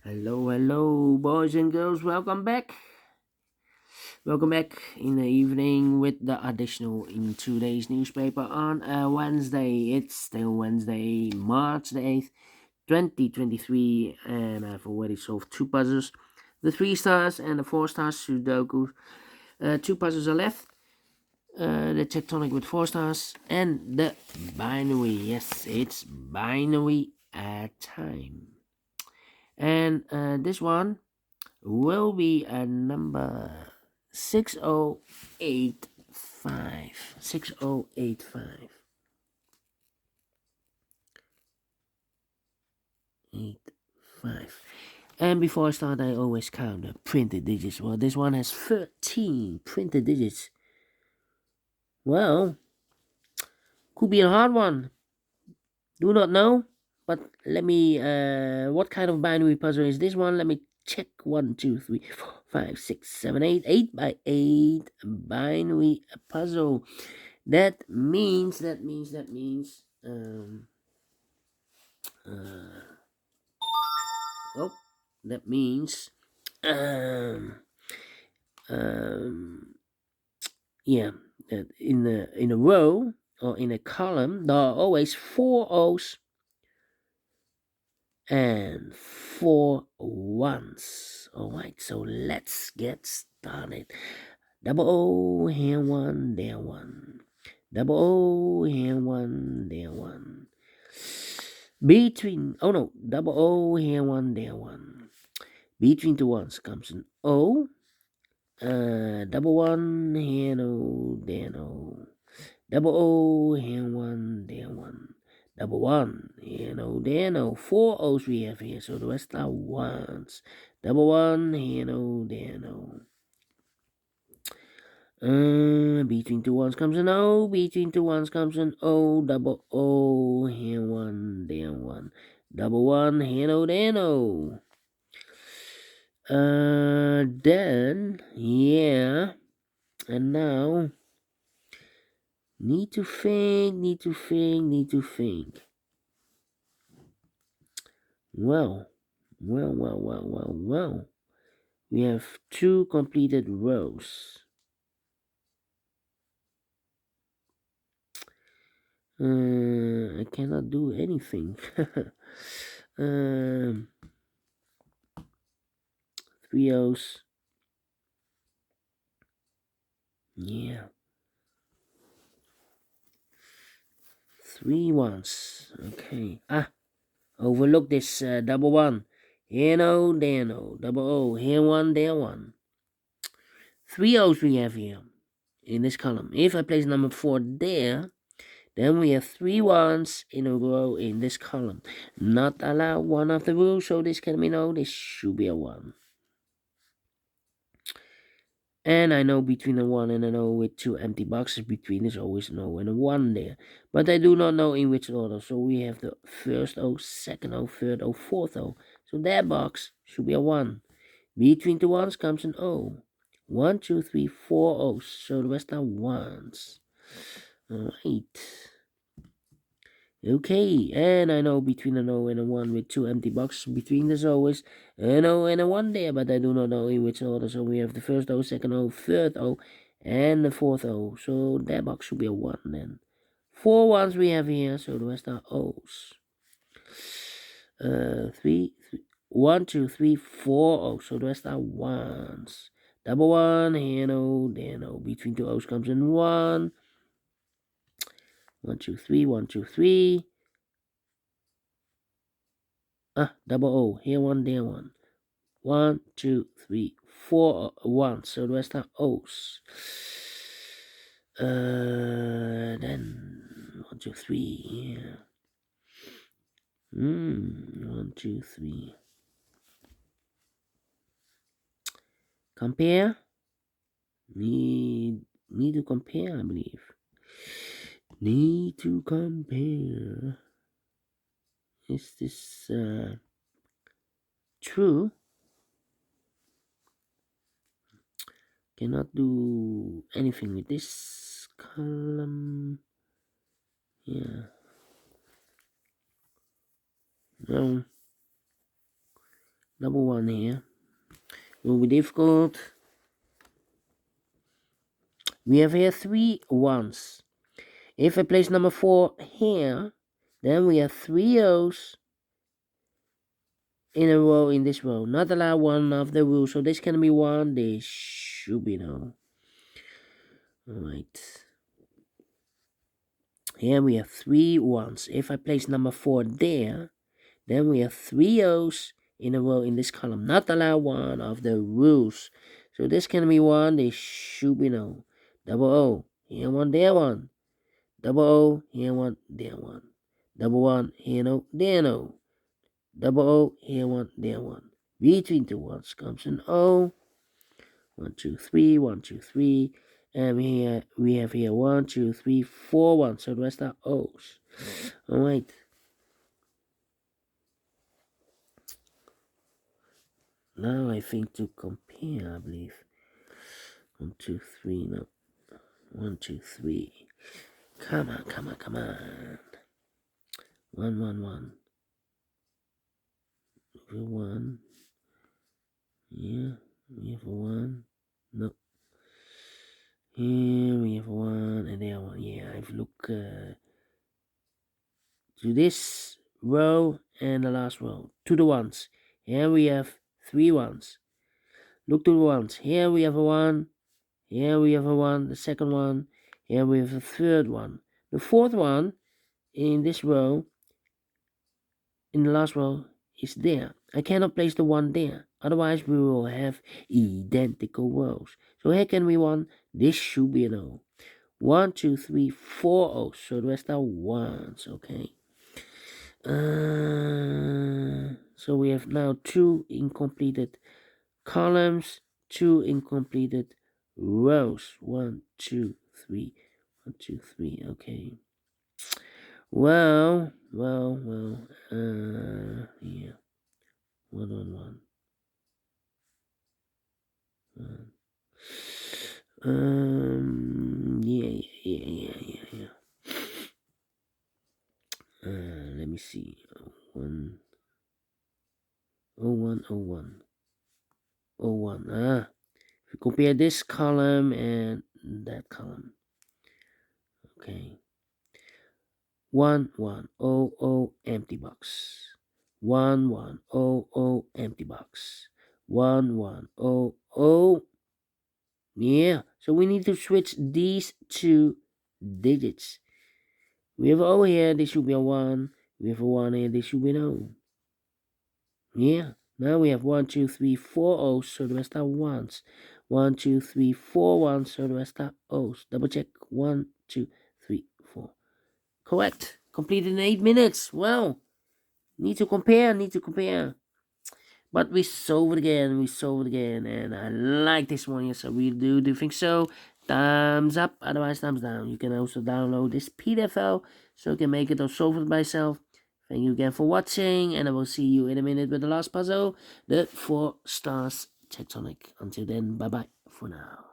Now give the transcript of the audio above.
Hello, boys and girls. Welcome back. Welcome back in the evening with the additional in today's newspaper on a Wednesday. It's still Wednesday, March the 8th, 2023, and I've already solved two puzzles, the 3 stars and the 4 stars Sudoku. Two puzzles are left. The tectonic with 4 stars and the binary. Yes, it's binary time. And this one will be a number 6085. 6085. 85. And before I start, I always count the printed digits. Well, this one has 13 printed digits. Well, could be a hard one. Do not know. But let me, what kind of binary puzzle is this one? Let me check. 1, 2, 3, 4, 5, 6, 7, 8. 8 by 8 binary puzzle. That means, uh, oh, that means, um, um, yeah, that in a row or in a column, there are always 4 O's and 4 ones. All right, so let's get started. Double O, here one, there one. Double O, here one, there one. Between, oh no, double O, here one, there one. Between two ones comes an O. Double one, here no, there no. Double O, here one, there one. Double one, here no, there no. 4 O's we have here, so the rest are ones. Double one, here no, there no. Between two ones comes an O. Between two ones comes an O. Double O, here one, there one. Double one, here no, there no. Then, yeah. And now, need to think. Well. We have 2 completed rows. I cannot do anything. 3 O's. Yeah. 3 ones. Okay. Overlook this double one. Here no, there no. Double O. Here one, there one. 3 O's we have here in this column. If I place number 4 there, then we have 3 ones in a row in this column. Not allowed, one of the rules, so this can be no. This should be a 1. And I know between a 1 and an O with 2 empty boxes between, there's always an O and a 1 there. But I do not know in which order. So we have the first O, second O, third O, fourth O. So that box should be a 1. Between the ones comes an O. 1, 2, 3, 4 O's. So the rest are ones. Alright. Okay, and I know between an O and a 1 with 2 empty boxes between, there's always an O and a 1 there, but I do not know in which order. So we have the first O, second O, third O, and the fourth O. So that box should be a 1 then. 4 ones we have here, so the rest are O's. 1, 2, 3, 4 O's, so the rest are ones. Double one, here no, there no. Between two O's comes in 1. 1, 2, 3, 1, 2, 3. Double O, here one, there one. 1, 2, 3, 4 1. So the rest are O's. Then 1, 2, 3. Yeah. 1, 2, 3. Compare. Need to compare, I believe. Need to compare. Is this true? Cannot do anything with this column. Yeah. No. double 1 here. It will be difficult. We have here 3 1s. If I place number 4 here, then we have 3 O's in a row in this row. Not allow one of the rules. So this can be 1. This should be no. Alright. Here we have 3 1s. If I place number 4 there, then we have 3 O's in a row in this column. Not allow one of the rules. So this can be 1. This should be no. Double O. Here 1, there 1. Double O. Here 1, there 1. Double 1. Here no, there no. Double O. Here 1, there 1. Between 2 1s comes an O. 1, 2, 3. 1, 2, 3. And here we have here 1, 2, 3, 4 1s. So the rest are O's. Alright. Now I think to compare, I believe. 1, 2, 3, no. 1, 2, 3. Come on, come on, come on. 1, 1, 1. 1. Yeah, we have a 1. No. Here we have 1 and there 1. Yeah, I've looked to this row and the last row. To the 1s. Here we have 3 1s. Look to the 1s. Here we have a 1. Here we have a 1. The second one. Here we have a third one. The fourth one in this row, in the last row, is there. I cannot place the 1 there. Otherwise, we will have identical rows. So here can be 1. This should be an O. 1, 2, 3, 4 O's. So the rest are 1s. Okay. So we have now 2 incompleted columns, 2 incompleted rows. 1, 2, 3. 1, 2, 3. Okay. Well. Yeah. 1 on 1. Yeah. Let me see. 1. 01. If we compare this column and that column. Okay. 1, 1, 0, empty box. 1, 1, 0, empty box. 1, 1, 0. Yeah, so we need to switch these 2 digits. We have O here, this should be a 1. We have a 1 here, this should be an O. Yeah, now we have 1, 2, 3, 4 O's, so the rest are 1s. 1, 2, 3, 4 1s, so the rest are O's. Double check. 1, 2, 3, 4. Correct. Completed in 8 minutes. Well, need to compare. But we solved it again, and I like this one. Yes, I really do. Do you think so? Thumbs up, otherwise thumbs down. You can also download this PDF file so you can make it or solve it by yourself. Thank you again for watching, and I will see you in a minute with the last puzzle, the 4 stars tectonic. Until then, bye bye for now.